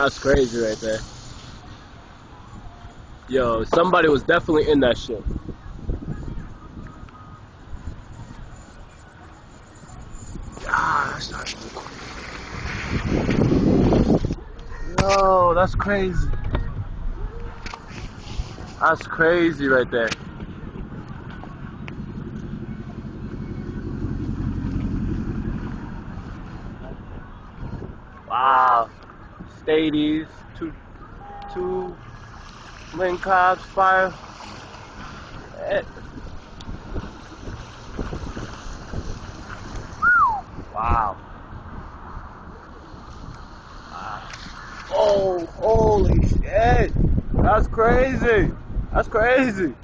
That's crazy right there. Yo, somebody was definitely in that shit. Gosh, yo, that's crazy. That's crazy right there. Wow. Stadies, two Lincobs, fire. Eh. Wow. Oh, holy shit. That's crazy. That's crazy.